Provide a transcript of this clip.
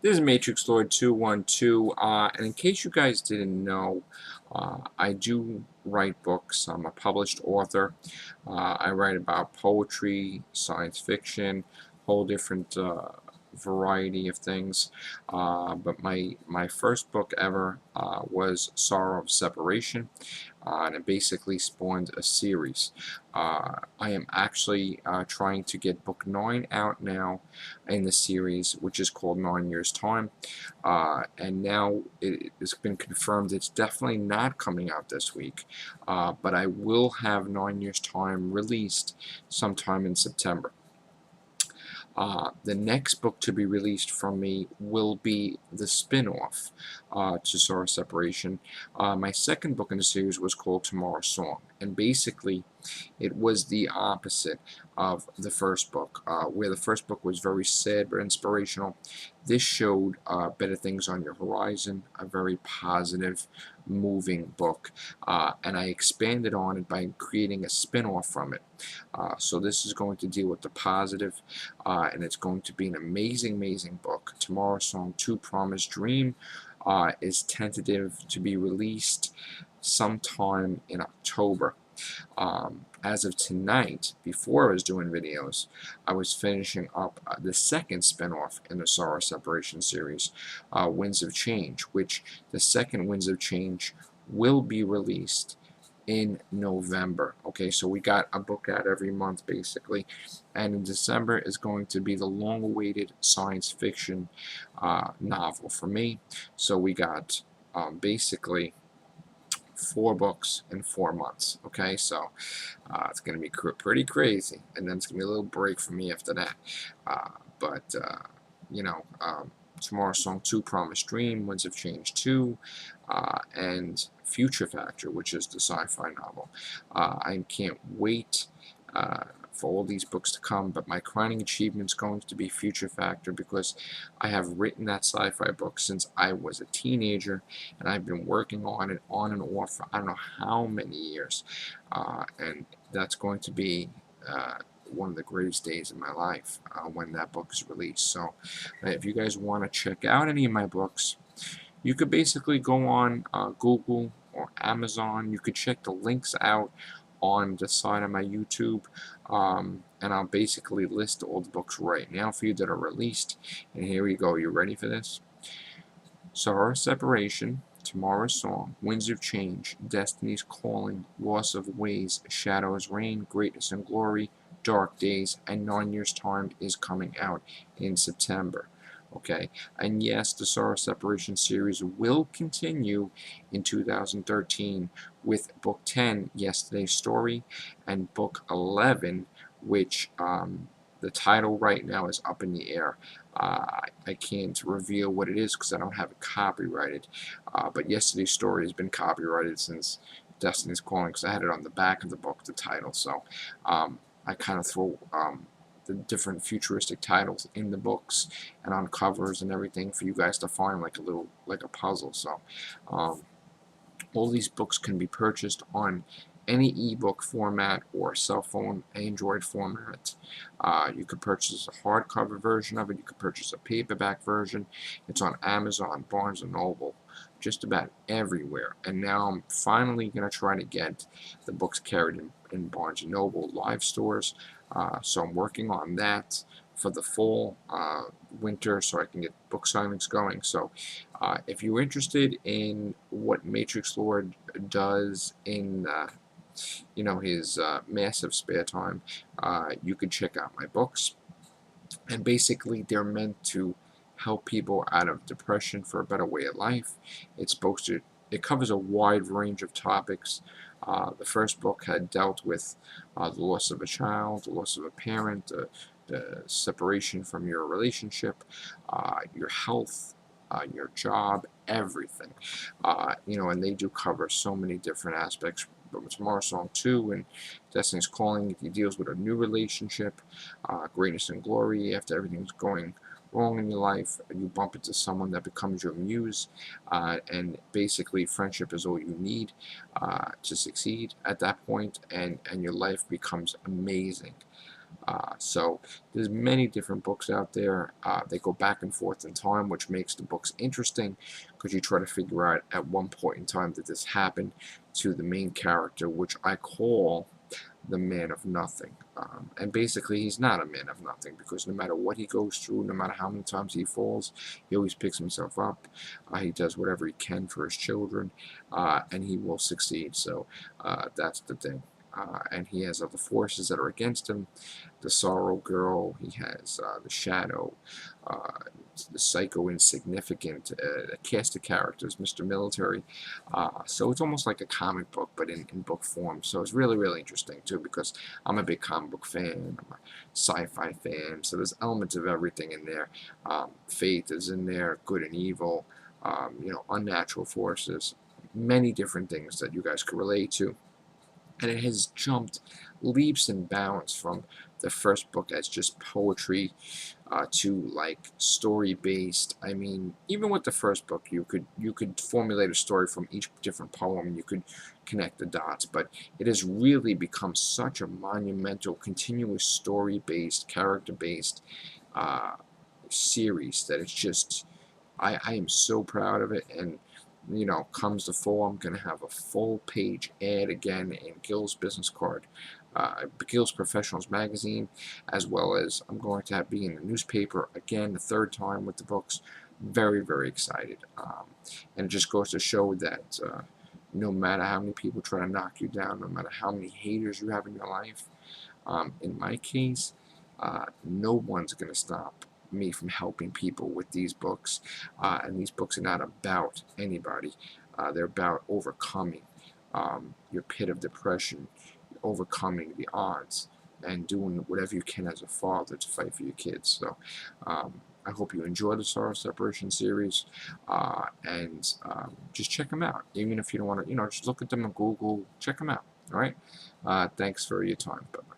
This is Matrixlord212, and in case you guys didn't know, I do write books. I'm a published author. I write about poetry, science fiction, whole different variety of things. But my first book ever was Sorrow of Separation, and it basically spawned a series. I am actually trying to get book 9 out now in the series, which is called 9 Years Time, and now it has been confirmed it's definitely not coming out this week, but I will have 9 Years Time released sometime in September. The next book to be released from me will be the spin-off to Sorrow Separation. My second book in the series was called Tomorrow's Song, and basically it was the opposite of the first book. Where the first book was very sad but inspirational, this showed better things on your horizon, a very positive, moving book, and I expanded on it by creating a spin-off from it. So this is going to deal with the positive, and it's going to be an amazing, amazing book. Tomorrow's Song 2 Promised Dream is tentative to be released sometime in October. As of tonight, before I was doing videos, I was finishing up the second spin-off in the Sorrow Separation series, Winds of Change, which the second Winds of Change will be released in November. Okay, so we got a book out every month basically, and in December is going to be the long-awaited science fiction novel for me. So we got basically 4 books in 4 months. Okay, so it's going to be pretty crazy, and then it's going to be a little break for me after that. But you know, Tomorrow's Song 2 Promised Dream, Winds of Change 2, and Future Factor, which is the sci-fi novel. I can't wait for all these books to come, but my crowning achievement is going to be Future Factor, because I have written that sci-fi book since I was a teenager, and I've been working on it on and off for I don't know how many years, and that's going to be one of the greatest days of my life when that book is released. So if you guys want to check out any of my books, you could basically go on Google or Amazon. You could check the links out on the side of my YouTube, and I'll basically list all the books right now for you that are released. And here we go. You ready for this? Sorrow Separation, Tomorrow's Song, Winds of Change, Destiny's Calling, Loss of Ways, Shadows Reign, Greatness and Glory, Dark Days, and 9 Years Time is coming out in September. Okay, and yes, the Sorrow Separation series will continue in 2013 with Book 10, Yesterday's Story, and Book 11, which the title right now is up in the air. I can't reveal what it is because I don't have it copyrighted, but Yesterday's Story has been copyrighted since Destiny's Calling, because I had it on the back of the book, the title. So I kind of throw the different futuristic titles in the books and on covers and everything for you guys to find, like a puzzle. So all these books can be purchased on any ebook format or cell phone Android format. You could purchase a hardcover version of it. You could purchase a paperback version. It's on Amazon, Barnes & Noble, just about everywhere. And now I'm finally going to try to get the books carried in Barnes & Noble live stores. So I'm working on that for the fall, winter, so I can get book signings going. So if you're interested in what Matrixlord does in his massive spare time, you could check out my books. And basically they're meant to help people out of depression for a better way of life. It covers a wide range of topics. The first book had dealt with the loss of a child, the loss of a parent, the separation from your relationship, your health, your job, everything. And they do cover so many different aspects. But with Tomorrow's Song 2 and Destiny's Calling, it deals with a new relationship, greatness and glory. After everything's going wrong in your life, you bump into someone that becomes your muse, and basically friendship is all you need to succeed at that point, and your life becomes amazing. So there's many different books out there. They go back and forth in time, which makes the books interesting because you try to figure out at one point in time that this happened to the main character, which I call the man of nothing. And basically, he's not a man of nothing because no matter what he goes through, no matter how many times he falls, he always picks himself up. He does whatever he can for his children, and he will succeed. So that's the thing. And he has other forces that are against him. The Sorrow Girl, he has the Shadow, uh, the Psycho Insignificant, a cast of characters, Mr. Military. So it's almost like a comic book, but in book form. So it's really, really interesting, too, because I'm a big comic book fan. I'm a sci-fi fan. So there's elements of everything in there. Faith is in there, good and evil, unnatural forces, many different things that you guys could relate to. And it has jumped leaps and bounds from the first book as just poetry to like story based. I mean, even with the first book, you could formulate a story from each different poem, and you could connect the dots. But it has really become such a monumental, continuous story based, character based uh, series that it's just I am so proud of it. And comes the fall, I'm going to have a full page ad again in Gill's business card, Gill's Professionals magazine, as well as I'm going to be in the newspaper again the third time with the books. Very, very excited. And it just goes to show that no matter how many people try to knock you down, no matter how many haters you have in your life, in my case, no one's going to stop me from helping people with these books. And these books are not about anybody. They're about overcoming your pit of depression, overcoming the odds, and doing whatever you can as a father to fight for your kids. So I hope you enjoy the Sorrow Separation series, and just check them out. Even if you don't want to, just look at them on Google, check them out. All right? Thanks for your time. Bye-bye.